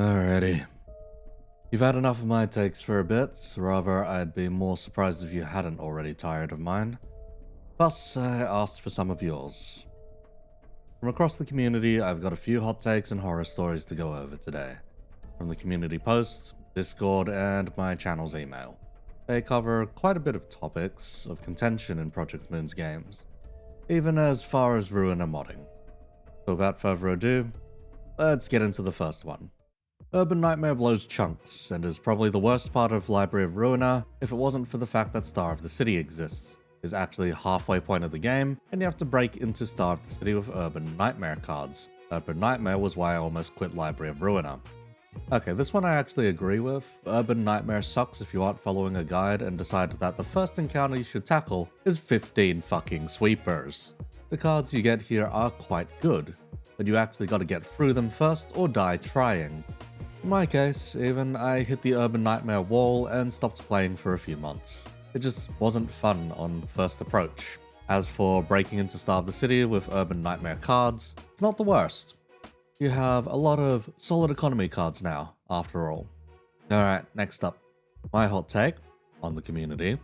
Alrighty. You've had enough of my takes for a bit, rather I'd be more surprised if you hadn't already tired of mine. Thus, I asked for some of yours. From across the community, I've got a few hot takes and horror stories to go over today. From the community post, Discord, and my channel's email. They cover quite a bit of topics of contention in Project Moon's games, even as far as Ruiner modding. So without further ado, let's get into the first one. Urban Nightmare blows chunks, and is probably the worst part of Library of Ruiner if it wasn't for the fact that Star of the City exists. It's actually a halfway point of the game, and you have to break into Star of the City with Urban Nightmare cards. Urban Nightmare was why I almost quit Library of Ruiner. Okay, this one I actually agree with. Urban Nightmare sucks if you aren't following a guide and decide that the first encounter you should tackle is 15 fucking sweepers. The cards you get here are quite good, but you actually gotta get through them first or die trying. In my case, even, I hit the Urban Nightmare wall and stopped playing for a few months. It just wasn't fun on first approach. As for breaking into Star of the City with Urban Nightmare cards, it's not the worst. You have a lot of solid economy cards now, after all. Alright, next up. My hot take on the community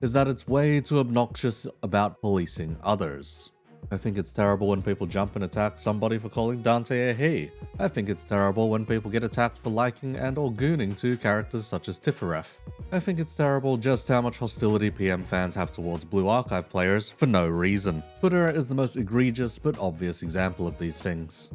is that it's way too obnoxious about policing others. I think it's terrible when people jump and attack somebody for calling Dante a he. I think it's terrible when people get attacked for liking and or gooning to characters such as Tifareth. I think it's terrible just how much hostility PM fans have towards Blue Archive players for no reason. Twitter is the most egregious but obvious example of these things.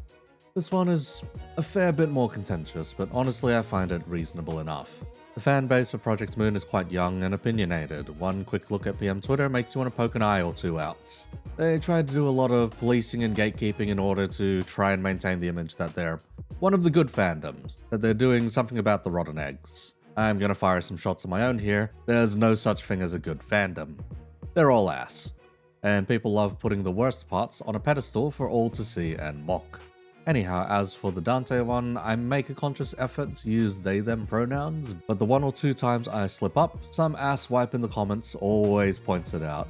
This one is a fair bit more contentious, but honestly I find it reasonable enough. The fan base for Project Moon is quite young and opinionated. One quick look at PM Twitter makes you want to poke an eye or two out. They tried to do a lot of policing and gatekeeping in order to try and maintain the image that they're one of the good fandoms, that they're doing something about the rotten eggs. I'm gonna fire some shots of my own here. There's no such thing as a good fandom. They're all ass. And people love putting the worst parts on a pedestal for all to see and mock. Anyhow, as for the Dante one, I make a conscious effort to use they-them pronouns, but the one or two times I slip up, some asswipe in the comments always points it out.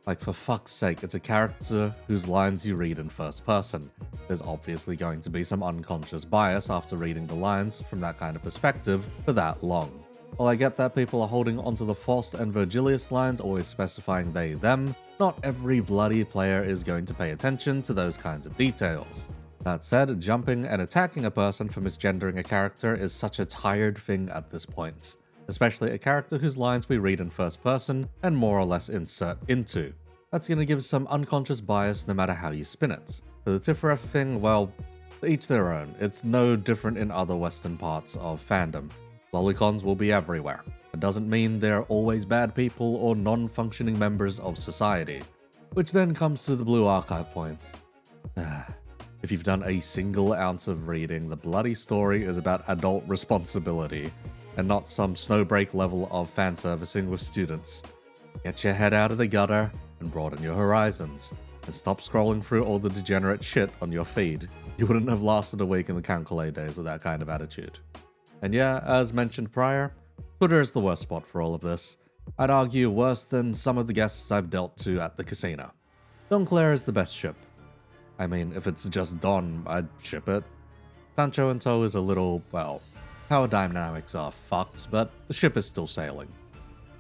Like, for fuck's sake, it's a character whose lines you read in first person. There's obviously going to be some unconscious bias after reading the lines from that kind of perspective for that long. While I get that people are holding onto the Faust and Virgilius lines always specifying they-them, not every bloody player is going to pay attention to those kinds of details. That said, jumping and attacking a person for misgendering a character is such a tired thing at this point, especially a character whose lines we read in first person and more or less insert into. That's gonna give some unconscious bias no matter how you spin it. For the Tifareth thing, well, each their own. It's no different in other western parts of fandom. Lolicons will be everywhere. It doesn't mean they're always bad people or non-functioning members of society. Which then comes to the Blue Archive point. If you've done a single ounce of reading, the bloody story is about adult responsibility, and not some snowbreak level of fan servicing with students. Get your head out of the gutter and broaden your horizons, and stop scrolling through all the degenerate shit on your feed. You wouldn't have lasted a week in the Cancale days with that kind of attitude. And yeah, as mentioned prior, Twitter is the worst spot for all of this. I'd argue worse than some of the guests I've dealt to at the casino. Don Claire is the best ship. I mean, if it's just Don, I'd ship it. Sancho and Toe is a little, well, power dynamics are fucked, but the ship is still sailing.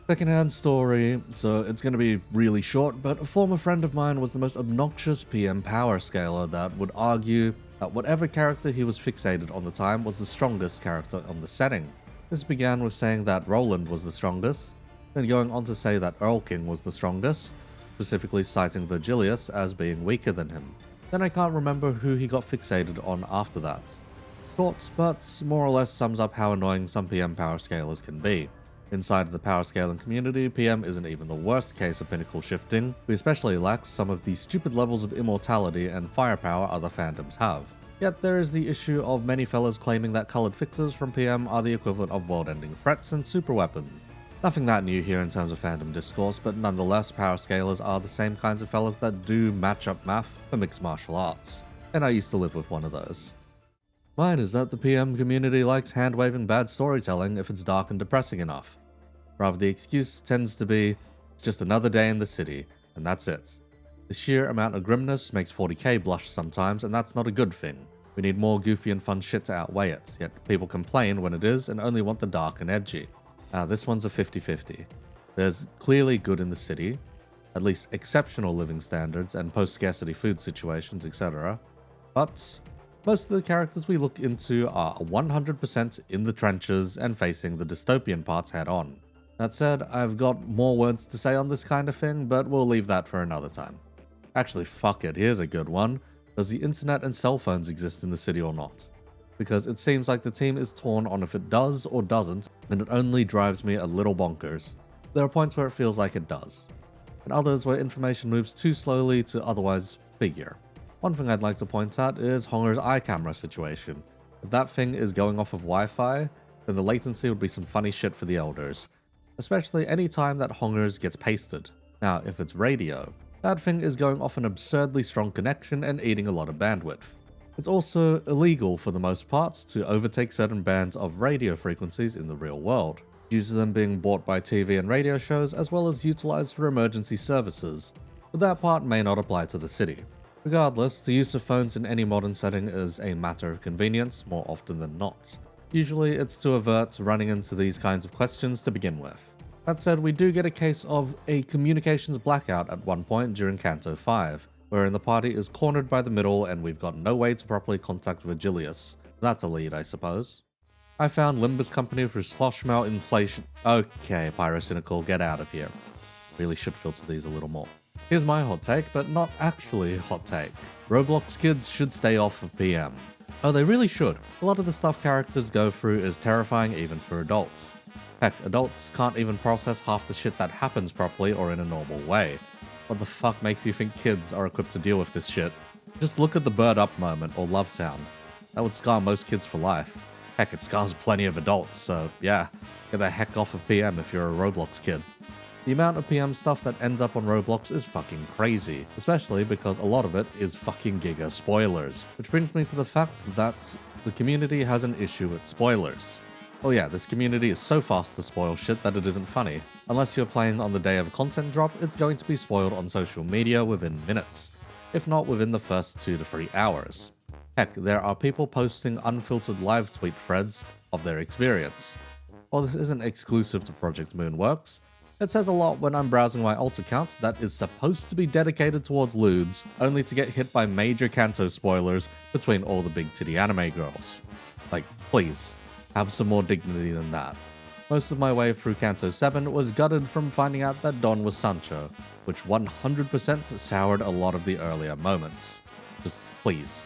Secondhand story, so it's gonna be really short, but a former friend of mine was the most obnoxious PM power scaler that would argue that whatever character he was fixated on the time was the strongest character on the setting. This began with saying that Roland was the strongest, then going on to say that Earl King was the strongest, specifically citing Virgilius as being weaker than him. Then I can't remember who he got fixated on after that. Short, but more or less sums up how annoying some PM power scalers can be. Inside the power scaling community, PM isn't even the worst case of pinnacle shifting, who especially lacks some of the stupid levels of immortality and firepower other fandoms have. Yet there is the issue of many fellas claiming that colored fixes from PM are the equivalent of world-ending threats and super weapons. Nothing that new here in terms of fandom discourse, but nonetheless power scalers are the same kinds of fellas that do matchup math for mixed martial arts, and I used to live with one of those. Mine is that the PM community likes hand-waving bad storytelling if it's dark and depressing enough. Rather, the excuse tends to be, it's just another day in the city, and that's it. The sheer amount of grimness makes 40k blush sometimes, and that's not a good thing. We need more goofy and fun shit to outweigh it, yet people complain when it is and only want the dark and edgy. This one's a 50-50. There's clearly good in the city, at least exceptional living standards and post-scarcity food situations, etc. But most of the characters we look into are 100% in the trenches and facing the dystopian parts head on. That said, I've got more words to say on this kind of thing, but we'll leave that for another time. Actually, fuck it, here's a good one. Does the internet and cell phones exist in the city or not? Because it seems like the team is torn on if it does or doesn't, and it only drives me a little bonkers. There are points where it feels like it does, and others where information moves too slowly to otherwise figure. One thing I'd like to point out is Honger's eye camera situation. If that thing is going off of Wi-Fi, then the latency would be some funny shit for the elders, especially any time that Honger's gets pasted. Now, if it's radio, that thing is going off an absurdly strong connection and eating a lot of bandwidth. It's also illegal for the most part to overtake certain bands of radio frequencies in the real world, due to them being bought by TV and radio shows as well as utilized for emergency services, but that part may not apply to the city. Regardless, the use of phones in any modern setting is a matter of convenience more often than not. Usually it's to avert running into these kinds of questions to begin with. That said, we do get a case of a communications blackout at one point during Canto 5, wherein the party is cornered by the middle and we've got no way to properly contact Virgilius. That's a lead, I suppose. I found Limbus company through sloshmail inflation. Okay, Pyrocynical, get out of here. Really should filter these a little more. Here's my hot take, but not actually a hot take. Roblox kids should stay off of PM. Oh, they really should. A lot of the stuff characters go through is terrifying even for adults. Heck, adults can't even process half the shit that happens properly or in a normal way. What the fuck makes you think kids are equipped to deal with this shit? Just look at the Bird Up moment or Love Town. That would scar most kids for life. Heck, it scars plenty of adults, so yeah, get the heck off of PM if you're a Roblox kid. The amount of PM stuff that ends up on Roblox is fucking crazy, especially because a lot of it is fucking giga spoilers. Which brings me to the fact that the community has an issue with spoilers. Oh yeah, this community is so fast to spoil shit that it isn't funny. Unless you're playing on the day of a content drop, it's going to be spoiled on social media within minutes, if not within the first 2 to 3 hours. Heck, there are people posting unfiltered live tweet threads of their experience. While this isn't exclusive to Project Moonworks, it says a lot when I'm browsing my alt account that is supposed to be dedicated towards lewds, only to get hit by major Kanto spoilers between all the big titty anime girls. Like, please. Have some more dignity than that. Most of my way through Canto 7 was gutted from finding out that Don was Sancho, which 100% soured a lot of the earlier moments. Just please,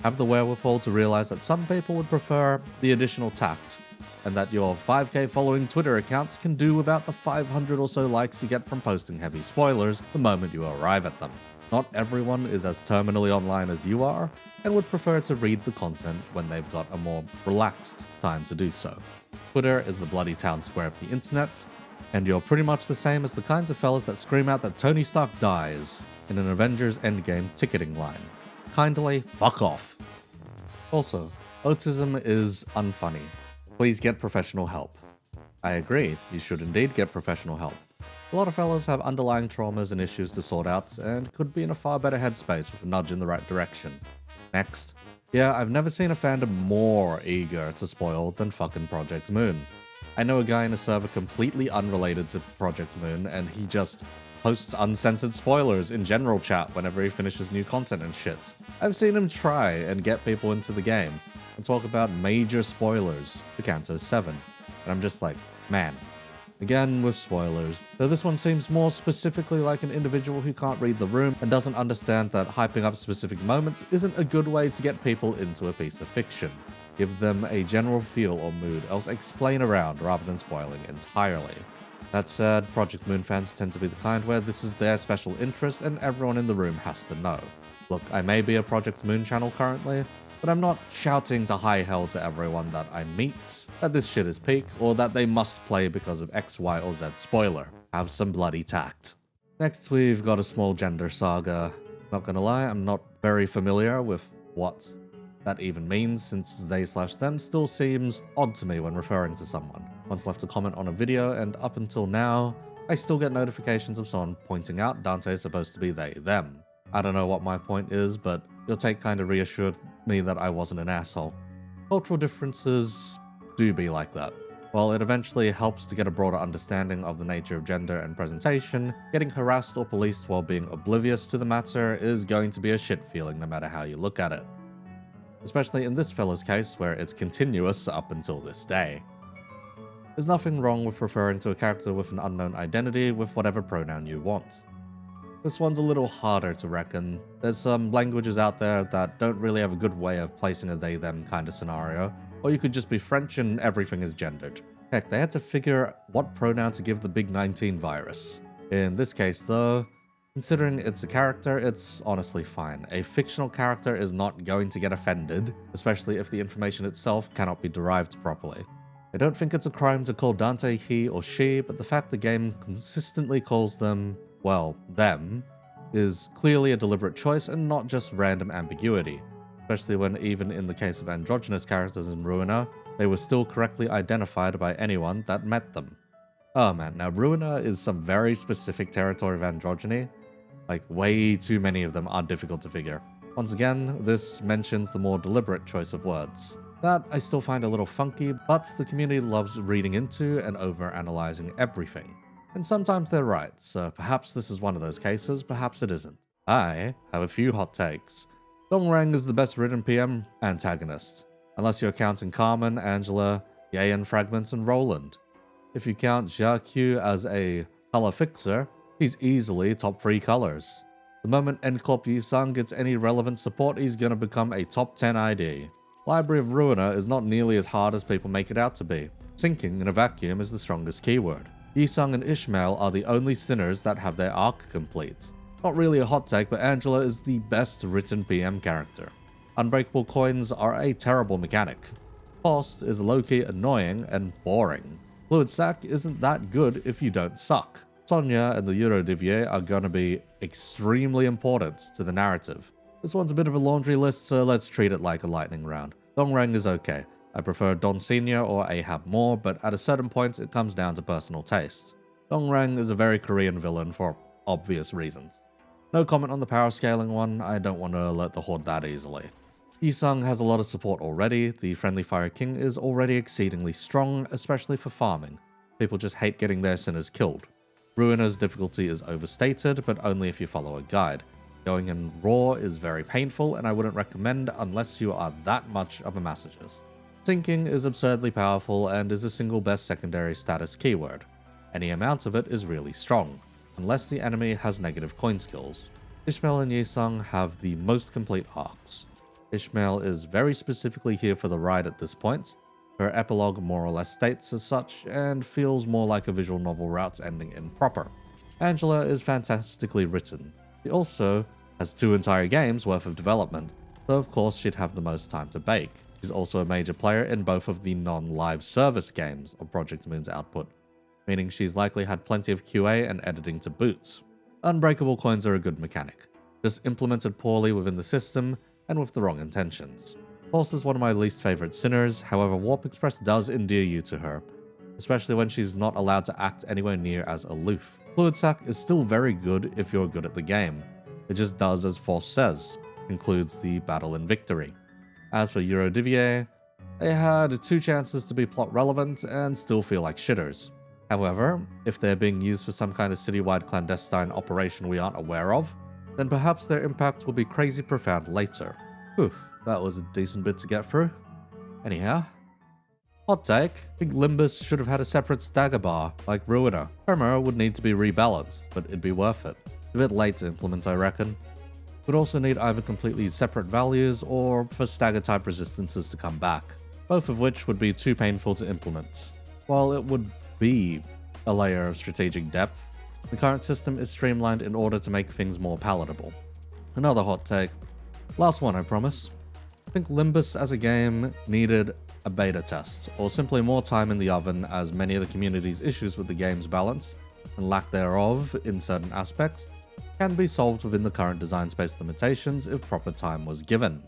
have the wherewithal to realize that some people would prefer the additional tact, and that your 5k following Twitter accounts can do without the 500 or so likes you get from posting heavy spoilers the moment you arrive at them. Not everyone is as terminally online as you are, and would prefer to read the content when they've got a more relaxed time to do so. Twitter is the bloody town square of the internet, and you're pretty much the same as the kinds of fellas that scream out that Tony Stark dies in an Avengers Endgame ticketing line. Kindly fuck off. Also, autism is unfunny. Please get professional help. I agree, you should indeed get professional help. A lot of fellas have underlying traumas and issues to sort out, and could be in a far better headspace with a nudge in the right direction. Next. Yeah, I've never seen a fandom more eager to spoil than fucking Project Moon. I know a guy in a server completely unrelated to Project Moon, and he just posts uncensored spoilers in general chat whenever he finishes new content and shit. I've seen him try and get people into the game, and talk about major spoilers for Canto 7, and I'm just like, man. Again with spoilers, though this one seems more specifically like an individual who can't read the room and doesn't understand that hyping up specific moments isn't a good way to get people into a piece of fiction. Give them a general feel or mood, else explain around rather than spoiling entirely. That said, Project Moon fans tend to be the kind where this is their special interest and everyone in the room has to know. Look, I may be a Project Moon channel currently, but I'm not shouting to high hell to everyone that I meet that this shit is peak, or that they must play because of X, Y, or Z spoiler. Have some bloody tact. Next, we've got a small gender saga. Not gonna lie, I'm not very familiar with what that even means, since they/them still seems odd to me when referring to someone. Once left a comment on a video, and up until now, I still get notifications of someone pointing out Dante is supposed to be they/them. I don't know what my point is, but Your take kinda reassured me that I wasn't an asshole. Cultural differences do be like that. While it eventually helps to get a broader understanding of the nature of gender and presentation, getting harassed or policed while being oblivious to the matter is going to be a shit feeling no matter how you look at it. Especially in this fella's case, where it's continuous up until this day. There's nothing wrong with referring to a character with an unknown identity with whatever pronoun you want. This one's a little harder to reckon. There's some languages out there that don't really have a good way of placing a they-them kind of scenario, or you could just be French and everything is gendered. Heck, they had to figure what pronoun to give the Big 19 virus. In this case though, considering it's a character, it's honestly fine. A fictional character is not going to get offended, especially if the information itself cannot be derived properly. I don't think it's a crime to call Dante he or she, but the fact the game consistently calls them, well, them, is clearly a deliberate choice and not just random ambiguity, especially when even in the case of androgynous characters in Ruiner, they were still correctly identified by anyone that met them. Oh man, now Ruiner is some very specific territory of androgyny. Like, way too many of them are difficult to figure. Once again, this mentions the more deliberate choice of words. That I still find a little funky, but the community loves reading into and over-analyzing everything. And sometimes they're right, so perhaps this is one of those cases, perhaps it isn't. I have a few hot takes. Dongrang is the best written PM antagonist, unless you're counting Carmen, Angela, Yayan Fragments, and Roland. If you count Jacques as a color fixer, he's easily top 3 colors. The moment Ncorp Yisang gets any relevant support, he's gonna become a top 10 ID. Library of Ruiner is not nearly as hard as people make it out to be. Sinking in a vacuum is the strongest keyword. Yisang and Ishmael are the only sinners that have their arc complete. Not really a hot take, but Angela is the best written PM character. Unbreakable coins are a terrible mechanic. Post is low-key annoying and boring. Fluid Sack isn't that good if you don't suck. Sonya and the Eurodivier are gonna be extremely important to the narrative. This one's a bit of a laundry list, so let's treat it like a lightning round. Dongrang is okay. I prefer Don Senior or Ahab more, but at a certain point it comes down to personal taste. Dongrang is a very Korean villain for obvious reasons. No comment on the power scaling one, I don't want to alert the Horde that easily. Yisang has a lot of support already, the Friendly Fire King is already exceedingly strong, especially for farming. People just hate getting their sinners killed. Ruiner's difficulty is overstated, but only if you follow a guide. Going in raw is very painful, and I wouldn't recommend unless you are that much of a masochist. Sinking is absurdly powerful and is a single best secondary status keyword. Any amount of it is really strong, unless the enemy has negative coin skills. Ishmael and Yisang have the most complete arcs. Ishmael is very specifically here for the ride at this point. Her epilogue more or less states as such, and feels more like a visual novel route ending in proper. Angela is fantastically written. She also has 2 entire games worth of development, though of course she'd have the most time to bake. She's also a major player in both of the non-live service games of Project Moon's output, meaning she's likely had plenty of QA and editing to boot. Unbreakable coins are a good mechanic, just implemented poorly within the system and with the wrong intentions. Pulse is one of my least favorite sinners, however Warp Express does endear you to her, especially when she's not allowed to act anywhere near as aloof. Fluid Sack is still very good if you're good at the game. It just does as Force says, includes the battle and victory. As for Eurodivier, they had 2 chances to be plot relevant and still feel like shitters. However, if they're being used for some kind of citywide clandestine operation we aren't aware of, then perhaps their impact will be crazy profound later. Whew, that was a decent bit to get through. Anyhow, hot take, I think Limbus should have had a separate stagger bar, like Ruiner. Armor would need to be rebalanced, but it'd be worth it. A bit late to implement, I reckon. Would also need either completely separate values or for stagger type resistances to come back, both of which would be too painful to implement. While it would be a layer of strategic depth, the current system is streamlined in order to make things more palatable. Another hot take. Last one, I promise. I think Limbus as a game needed a beta test, or simply more time in the oven, as many of the community's issues with the game's balance, and lack thereof in certain aspects, can be solved within the current design space limitations if proper time was given.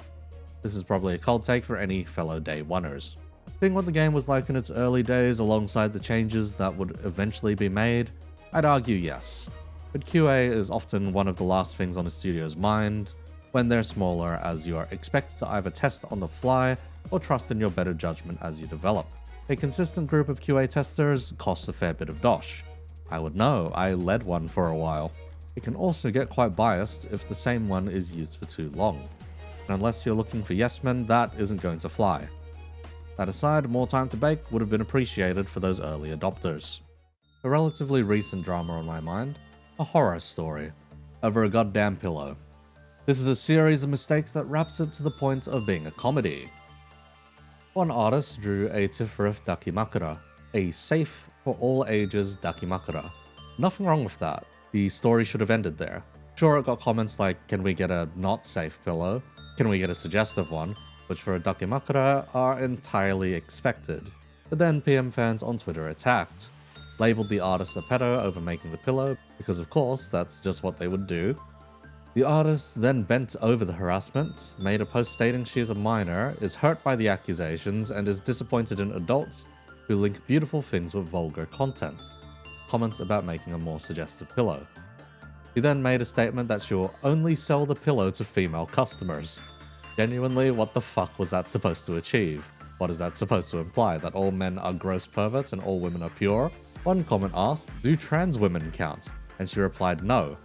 This is probably a cold take for any fellow day oneers. Seeing what the game was like in its early days alongside the changes that would eventually be made, I'd argue yes. But QA is often one of the last things on a studio's mind, when they're smaller, as you are expected to either test on the fly or trust in your better judgment as you develop. A consistent group of QA testers costs a fair bit of dosh. I would know, I led one for a while. It can also get quite biased if the same one is used for too long. And unless you're looking for yes men, that isn't going to fly. That aside, more time to bake would have been appreciated for those early adopters. A relatively recent drama on my mind, a horror story, over a goddamn pillow. This is a series of mistakes that wraps it to the point of being a comedy. One artist drew a Tifurif Dakimakura, a safe for all ages Dakimakura. Nothing wrong with that. The story should have ended there. Sure, it got comments like, can we get a not safe pillow? Can we get a suggestive one? Which for a Dakimakura are entirely expected. But then PM fans on Twitter attacked, labeled the artist a pedo over making the pillow, because of course that's just what they would do. The artist then bent over the harassment, made a post stating she is a minor, is hurt by the accusations, and is disappointed in adults who link beautiful things with vulgar content. Comments about making a more suggestive pillow. He then made a statement that she will only sell the pillow to female customers. Genuinely, what the fuck was that supposed to achieve? What is that supposed to imply? That all men are gross perverts and all women are pure? One comment asked, do trans women count? And she replied, no.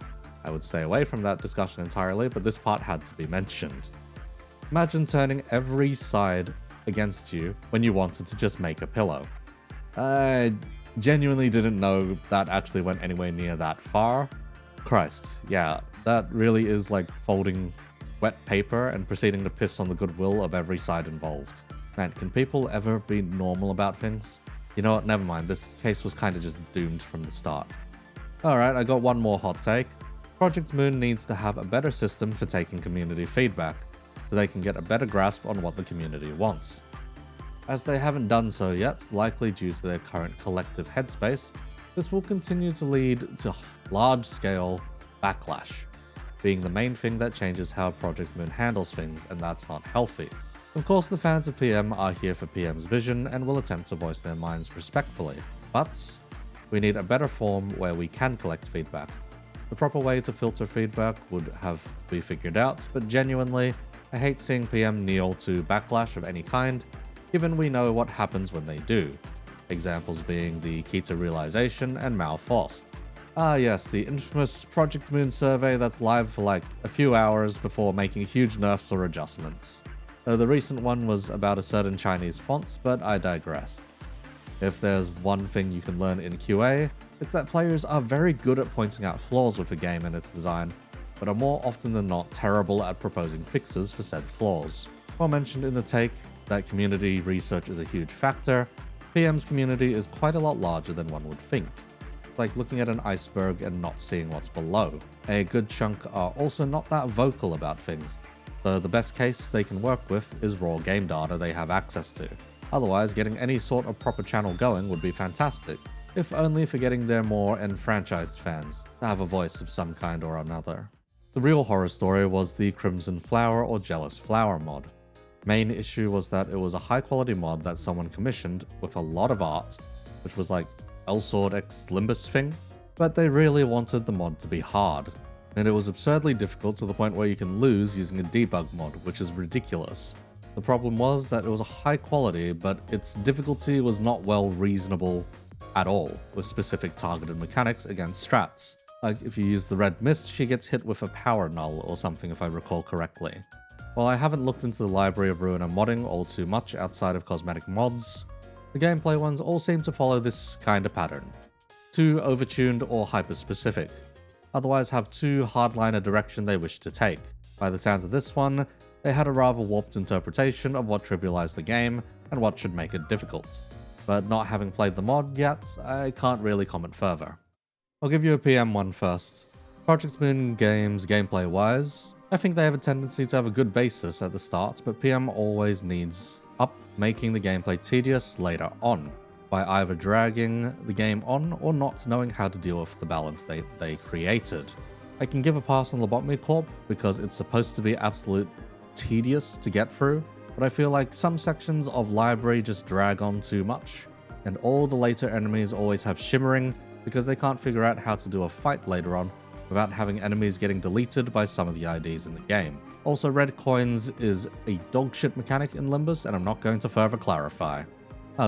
I would stay away from that discussion entirely, but this part had to be mentioned. Imagine turning every side against you when you wanted to just make a pillow. I genuinely didn't know that actually went anywhere near that far. Christ, yeah, that really is like folding wet paper and proceeding to piss on the goodwill of every side involved. Man, can people ever be normal about things? You know what, never mind, this case was kind of just doomed from the start. Alright, I got one more hot take. Project Moon needs to have a better system for taking community feedback, so they can get a better grasp on what the community wants. As they haven't done so yet, likely due to their current collective headspace, this will continue to lead to large-scale backlash, being the main thing that changes how Project Moon handles things, and that's not healthy. Of course, the fans of PM are here for PM's vision and will attempt to voice their minds respectfully, but we need a better form where we can collect feedback. The proper way to filter feedback would have to be figured out, but genuinely, I hate seeing PM kneel to backlash of any kind, given we know what happens when they do. Examples being the Kita realization and Malforced. Ah yes, the infamous Project Moon survey that's live for like a few hours before making huge nerfs or adjustments. Though the recent one was about a certain Chinese font, but I digress. If there's one thing you can learn in QA, it's that players are very good at pointing out flaws with a game and its design, but are more often than not terrible at proposing fixes for said flaws. While mentioned in the take that community research is a huge factor, PM's community is quite a lot larger than one would think. Like looking at an iceberg and not seeing what's below. A good chunk are also not that vocal about things, so the best case they can work with is raw game data they have access to. Otherwise, getting any sort of proper channel going would be fantastic, if only for getting their more enfranchised fans to have a voice of some kind or another. The real horror story was the Crimson Flower or Jealous Flower mod. Main issue was that it was a high quality mod that someone commissioned with a lot of art, which was like L-Sword x Limbus thing, but they really wanted the mod to be hard, and it was absurdly difficult to the point where you can lose using a debug mod, which is ridiculous. The problem was that it was a high quality, but its difficulty was not well reasonable at all, with specific targeted mechanics against strats. Like if you use the red mist, she gets hit with a power null or something if I recall correctly. While I haven't looked into the library of Ruiner modding all too much outside of cosmetic mods, the gameplay ones all seem to follow this kind of pattern. Too overtuned or hyper-specific. Otherwise have too hardline a direction they wish to take. By the sounds of this one, they had a rather warped interpretation of what trivialized the game and what should make it difficult. But not having played the mod yet, I can't really comment further. I'll give you a PM one first. Project Moon games gameplay-wise, I think they have a tendency to have a good basis at the start, but PM always needs up, making the gameplay tedious later on, by either dragging the game on or not knowing how to deal with the balance they created. I can give a pass on Lobotomy Corp because it's supposed to be absolute tedious to get through, but I feel like some sections of library just drag on too much, and all the later enemies always have shimmering because they can't figure out how to do a fight later on without having enemies getting deleted by some of the IDs in the game. Also, red coins is a dogshit mechanic in Limbus, and I'm not going to further clarify.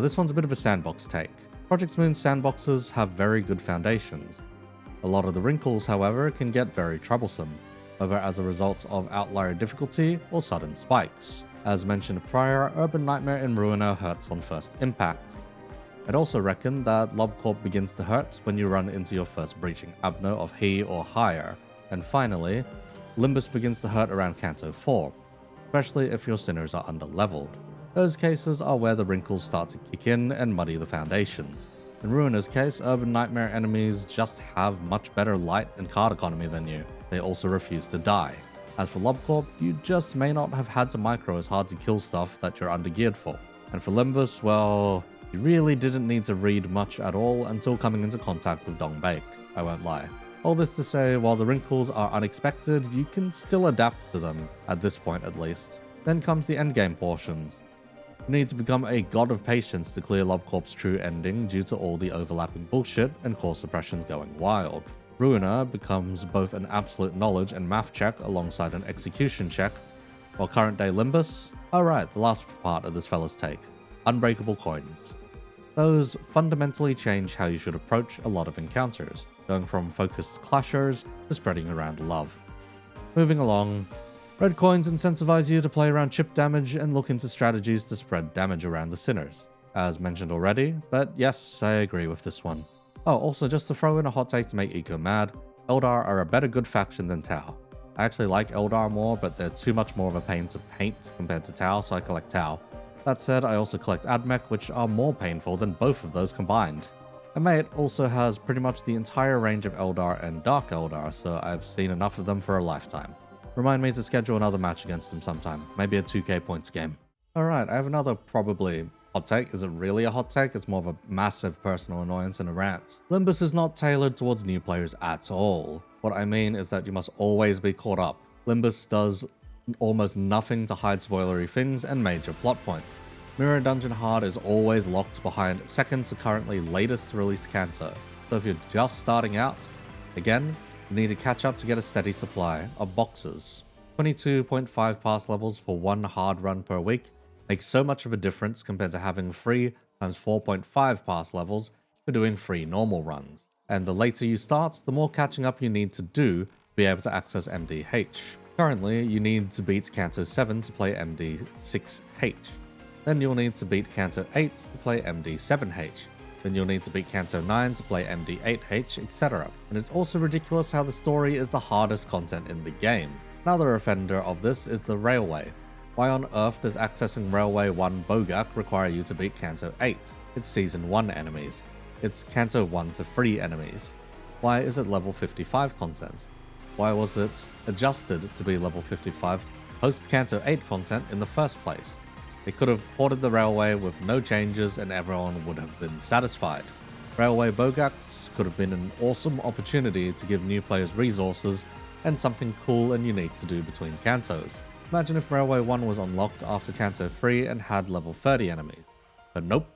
This one's a bit of a sandbox take. Project Moon's sandboxes have very good foundations. A lot of the wrinkles, however, can get very troublesome, whether as a result of outlier difficulty or sudden spikes. As mentioned prior, Urban Nightmare in Ruiner hurts on first impact. I'd also reckon that LobCorp begins to hurt when you run into your first breaching Abno of He or higher. And finally, Limbus begins to hurt around Canto 4, especially if your sinners are underleveled. Those cases are where the wrinkles start to kick in and muddy the foundations. In Ruiner's case, Urban Nightmare enemies just have much better light and card economy than you. They also refuse to die. As for LobCorp, you just may not have had to micro as hard to kill stuff that you're undergeared for. And for Limbus, well, you really didn't need to read much at all until coming into contact with Dongbake, I won't lie. All this to say, while the wrinkles are unexpected, you can still adapt to them, at this point at least. Then comes the endgame portions. You need to become a god of patience to clear LobCorp's true ending due to all the overlapping bullshit and core suppressions going wild. Ruiner becomes both an absolute knowledge and math check alongside an execution check, while current day Limbus, alright, the last part of this fella's take, Unbreakable coins. Those fundamentally change how you should approach a lot of encounters, going from focused clashers to spreading around love. Moving along, red coins incentivize you to play around chip damage and look into strategies to spread damage around the sinners. As mentioned already, but yes, I agree with this one. Oh, also just to throw in a hot take to make Eco mad, Eldar are a better good faction than Tau. I actually like Eldar more, but they're too much more of a pain to paint compared to Tau, so I collect Tau. That said, I also collect Admech, which are more painful than both of those combined. And mate also has pretty much the entire range of Eldar and Dark Eldar, so I've seen enough of them for a lifetime. Remind me to schedule another match against them sometime, maybe a 2k points game. Alright, I have another probably hot take. Is it really a hot take? It's more of a massive personal annoyance and a rant. Limbus is not tailored towards new players at all. What I mean is that you must always be caught up. Limbus does almost nothing to hide spoilery things and major plot points. Mirror Dungeon Hard is always locked behind second to currently latest released Canto, so if you're just starting out, again, you need to catch up to get a steady supply of boxes. 22.5 pass levels for one hard run per week makes so much of a difference compared to having 3 times 4.5 pass levels for doing 3 normal runs. And the later you start, the more catching up you need to do to be able to access MDH. Currently, you need to beat Canto 7 to play MD6H. Then you'll need to beat Canto 8 to play MD7H. Then you'll need to beat Canto 9 to play MD8H, etc. And it's also ridiculous how the story is the hardest content in the game. Another offender of this is the Railway. Why on earth does accessing Railway 1 Bogak require you to beat Canto 8? It's Season 1 enemies. It's Canto 1 to 3 enemies. Why is it level 55 content? Why was it adjusted to be level 55 post Canto 8 content in the first place? They could have ported the Railway with no changes and everyone would have been satisfied. Railway Bogaks could have been an awesome opportunity to give new players resources and something cool and unique to do between Cantos. Imagine if Railway 1 was unlocked after Canto 3 and had level 30 enemies. But nope,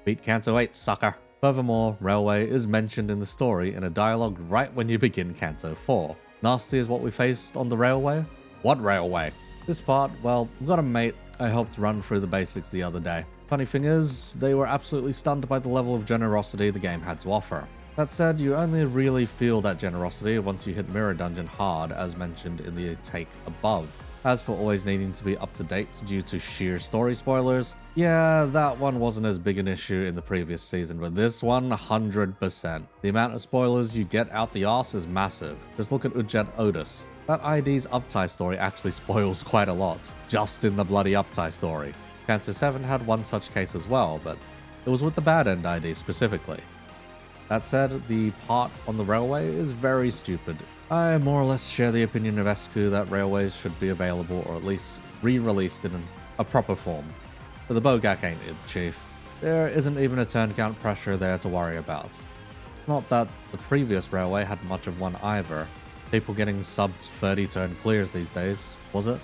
beat Canto 8, sucker. Furthermore, Railway is mentioned in the story in a dialogue right when you begin Canto 4. Nasty is what we faced on the Railway? What Railway? This part, well, I've got a mate I helped run through the basics the other day. Funny thing is, they were absolutely stunned by the level of generosity the game had to offer. That said, you only really feel that generosity once you hit Mirror Dungeon hard, as mentioned in the take above. As for always needing to be up to date due to sheer story spoilers, yeah, that one wasn't as big an issue in the previous season, but this one, 100%. The amount of spoilers you get out the arse is massive. Just look at Udjet Otis. That ID's Uptie story actually spoils quite a lot, just in the bloody Uptie story. Canto 7 had one such case as well, but it was with the bad end ID specifically. That said, the part on the Railway is very stupid. I more or less share the opinion of Esku that railways should be available or at least re-released in a proper form. But the Bogak ain't it, Chief. There isn't even a turn count pressure there to worry about. Not that the previous railway had much of one either. People getting sub 30 turn clears these days, was it?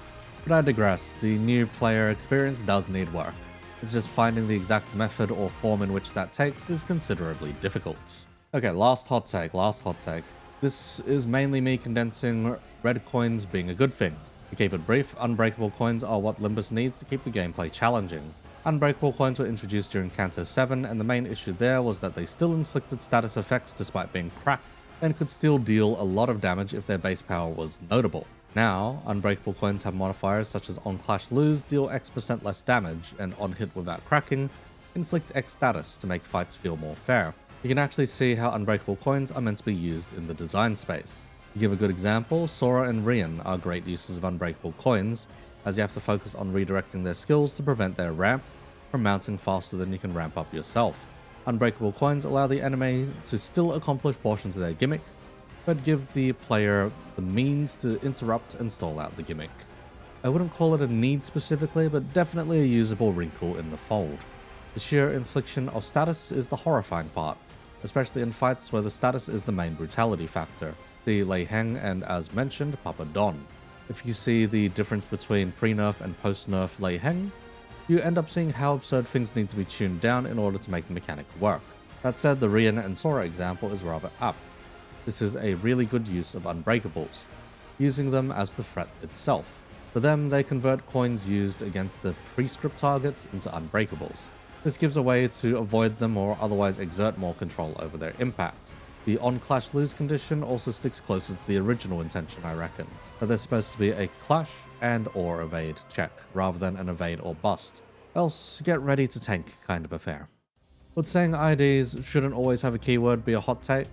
But I digress, the new player experience does need work. It's just finding the exact method or form in which that takes is considerably difficult. Okay, last hot take. This is mainly me condensing red coins being a good thing. To keep it brief, Unbreakable coins are what Limbus needs to keep the gameplay challenging. Unbreakable coins were introduced during Canto 7, and the main issue there was that they still inflicted status effects despite being cracked, and could still deal a lot of damage if their base power was notable. Now, Unbreakable coins have modifiers such as on clash lose deal X% less damage, and on hit without cracking, inflict X status to make fights feel more fair. You can actually see how Unbreakable coins are meant to be used in the design space. To give a good example, Sora and Rian are great uses of Unbreakable coins, as you have to focus on redirecting their skills to prevent their ramp from mounting faster than you can ramp up yourself. Unbreakable coins allow the enemy to still accomplish portions of their gimmick, but give the player the means to interrupt and stall out the gimmick. I wouldn't call it a need specifically, but definitely a usable wrinkle in the fold. The sheer infliction of status is the horrifying part, especially in fights where the status is the main brutality factor. See Lei Heng and, as mentioned, Papa Don. If you see the difference between pre-nerf and post-nerf Lei Heng, you end up seeing how absurd things need to be tuned down in order to make the mechanic work. That said, the Rian and Sora example is rather apt. This is a really good use of Unbreakables, using them as the threat itself. For them, they convert coins used against the pre-script targets into Unbreakables. This gives a way to avoid them or otherwise exert more control over their impact. The on-clash lose condition also sticks closer to the original intention, I reckon, that they're supposed to be a clash and or evade check, rather than an evade or bust. Else, get ready to tank kind of affair. Would saying IDs shouldn't always have a keyword be a hot take?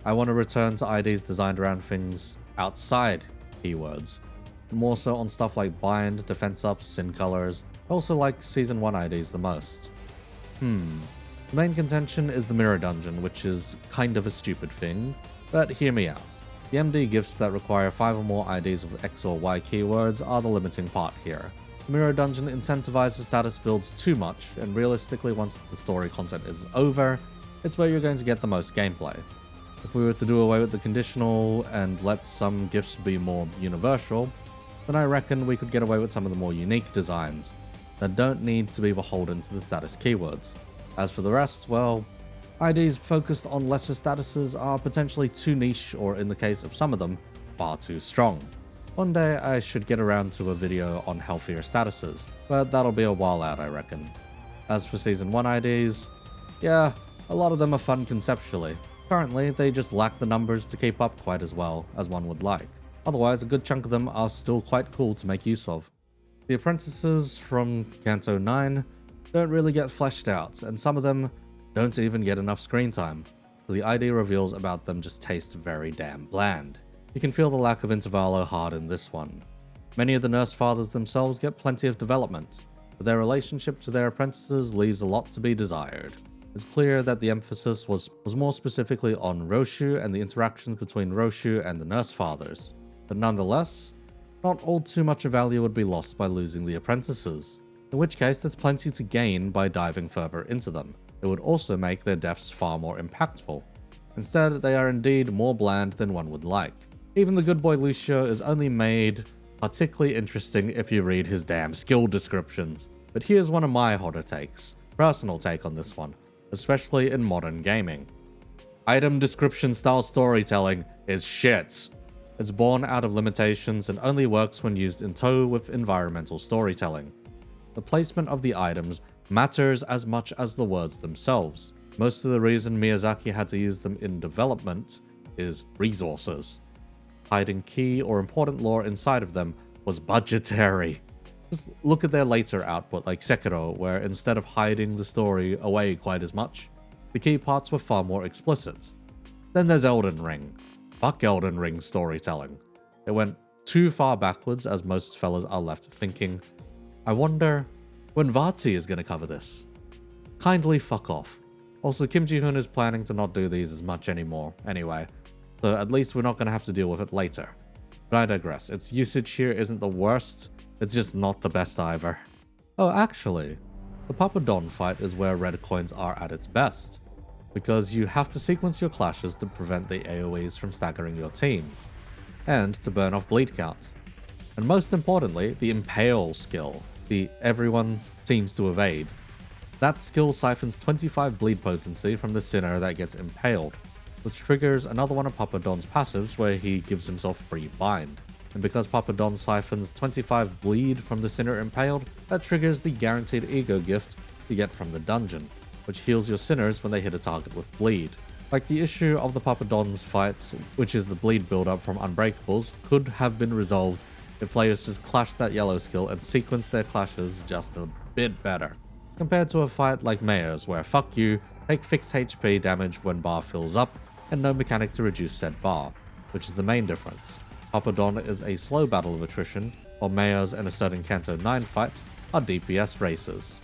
I want to return to IDs designed around things outside keywords, more so on stuff like bind, defense ups, sin colors. I also like Season 1 IDs the most. The main contention is the mirror dungeon, which is kind of a stupid thing, but hear me out. The MD gifts that require 5 or more IDs with X or Y keywords are the limiting part here. The mirror dungeon incentivizes status builds too much, and realistically once the story content is over, it's where you're going to get the most gameplay. If we were to do away with the conditional and let some gifts be more universal, then I reckon we could get away with some of the more unique designs that don't need to be beholden to the status keywords. As for the rest, well, IDs focused on lesser statuses are potentially too niche, or in the case of some of them, far too strong. One day I should get around to a video on healthier statuses, but that'll be a while out, I reckon. As for Season 1 IDs, yeah, a lot of them are fun conceptually. Currently, they just lack the numbers to keep up quite as well as one would like. Otherwise, a good chunk of them are still quite cool to make use of. The apprentices from Canto 9 don't really get fleshed out, and some of them don't even get enough screen time, so the ID reveals about them just taste very damn bland. You can feel the lack of intervallo hard in this one. Many of the nurse fathers themselves get plenty of development, but their relationship to their apprentices leaves a lot to be desired. It's clear that the emphasis was more specifically on Roshu and the interactions between Roshu and the nurse fathers, but nonetheless, not all too much value would be lost by losing the apprentices, in which case there's plenty to gain by diving further into them. It would also make their deaths far more impactful. Instead, they are indeed more bland than one would like. Even the good boy Lucio is only made particularly interesting if you read his damn skill descriptions. But here's one of my hotter takes, personal take on this one, especially in modern gaming. Item description style storytelling is shit. It's born out of limitations and only works when used in tow with environmental storytelling. The placement of the items matters as much as the words themselves. Most of the reason Miyazaki had to use them in development is resources. Hiding key or important lore inside of them was budgetary. Just look at their later output like Sekiro, where instead of hiding the story away quite as much, the key parts were far more explicit. Then there's Elden Ring. Fuck Elden Ring storytelling. It went too far backwards, as most fellas are left thinking, I wonder when Vati is going to cover this. Kindly fuck off. Also, Kim Ji-hoon is planning to not do these as much anymore anyway, so at least we're not going to have to deal with it later. But I digress. Its usage here isn't the worst, it's just not the best either. Oh, actually, the Papa Don fight is where red coins are at its best, because you have to sequence your clashes to prevent the AoEs from staggering your team, and to burn off bleed count. And most importantly, the Impale skill, the everyone seems to evade. That skill siphons 25 bleed potency from the sinner that gets impaled, which triggers another one of Papa Don's passives where he gives himself free bind. and because Papadon siphons 25 bleed from the sinner impaled, that triggers the guaranteed ego gift you get from the dungeon, which heals your sinners when they hit a target with bleed. Like the issue of the Papadon's fight, which is the bleed build-up from Unbreakables, could have been resolved if players just clashed that yellow skill and sequenced their clashes just a bit better. Compared to a fight like Mayor's, where fuck you, take fixed HP damage when bar fills up, and no mechanic to reduce said bar, which is the main difference. Papadon is a slow battle of attrition, while Mayor's and a certain Kanto 9 fights are DPS races.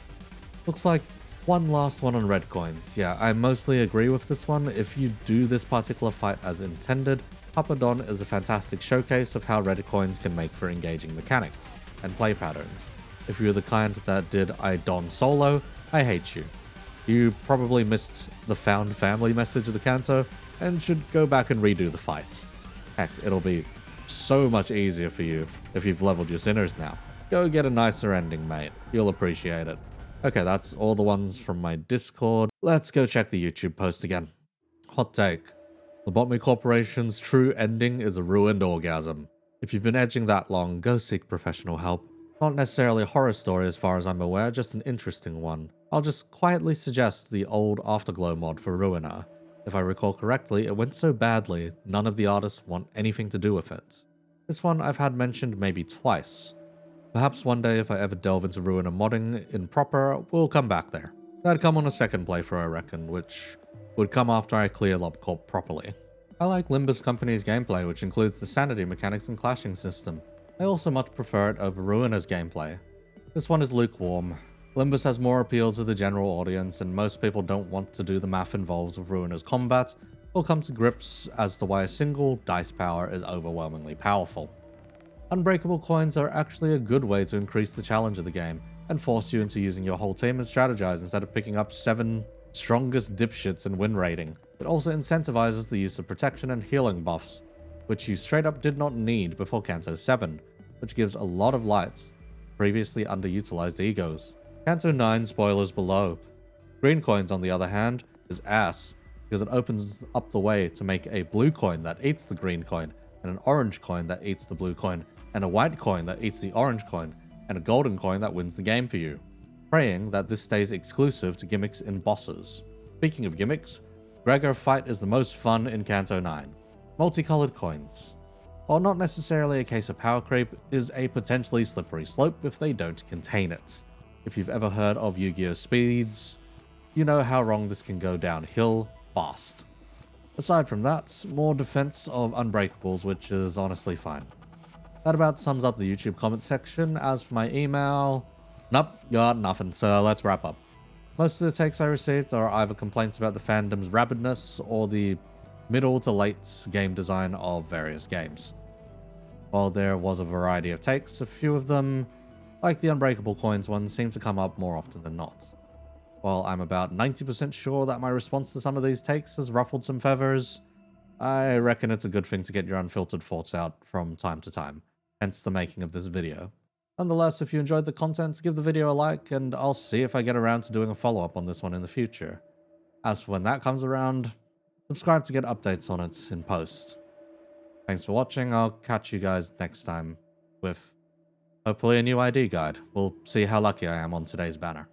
Looks like one last one on red coins. Yeah, I mostly agree with this one. If you do this particular fight as intended, Papadon is a fantastic showcase of how red coins can make for engaging mechanics and play patterns. If you're the kind that did I don solo, I hate you. You probably missed the found family message of the Kanto and should go back and redo the fights. Heck, it'll be so much easier for you if you've leveled your sinners now. Go get a nicer ending, mate. You'll appreciate it. Okay, that's all the ones from my Discord. Let's go check the YouTube post again. Hot take. Lobotomy Corporation's true ending is a ruined orgasm. If you've been edging that long, go seek professional help. Not necessarily a horror story as far as I'm aware, just an interesting one. I'll just quietly suggest the old Afterglow mod for Ruiner. If I recall correctly, it went so badly, none of the artists want anything to do with it. This one I've had mentioned maybe twice. Perhaps one day if I ever delve into Ruiner modding in proper, we'll come back there. That'd come on a second playthrough I reckon, which would come after I clear LobCorp properly. I like Limbus Company's gameplay, which includes the sanity mechanics and clashing system. I also much prefer it over Ruiner's gameplay. This one is lukewarm. Limbus has more appeal to the general audience, and most people don't want to do the math involved with Ruiner's combat, or come to grips as to why a single dice power is overwhelmingly powerful. Unbreakable coins are actually a good way to increase the challenge of the game, and force you into using your whole team and strategize instead of picking up 7 strongest dipshits in win rating. It also incentivizes the use of protection and healing buffs, which you straight up did not need before Kanto 7, which gives a lot of lights, previously underutilized egos. Kanto 9 spoilers below. Green coins, on the other hand, is ass, because it opens up the way to make a blue coin that eats the green coin, and an orange coin that eats the blue coin, and a white coin that eats the orange coin, and a golden coin that wins the game for you, praying that this stays exclusive to gimmicks in bosses. Speaking of gimmicks, Gregor fight is the most fun in Kanto 9. Multicolored coins. While not necessarily a case of power creep, is a potentially slippery slope if they don't contain it. If you've ever heard of Yu-Gi-Oh! Speeds, you know how wrong this can go downhill fast. Aside from that, more defense of Unbreakables, which is honestly fine. That about sums up the YouTube comment section. As for my email, nope, got nothing, so let's wrap up. Most of the takes I received are either complaints about the fandom's rabidness or the middle to late game design of various games. While there was a variety of takes, a few of them, like the Unbreakable Coins one, seem to come up more often than not. While I'm about 90% sure that my response to some of these takes has ruffled some feathers, I reckon it's a good thing to get your unfiltered thoughts out from time to time, hence the making of this video. Nonetheless, if you enjoyed the content, give the video a like, and I'll see if I get around to doing a follow-up on this one in the future. As for when that comes around, subscribe to get updates on it in post. Thanks for watching, I'll catch you guys next time with hopefully a new ID guide. We'll see how lucky I am on today's banner.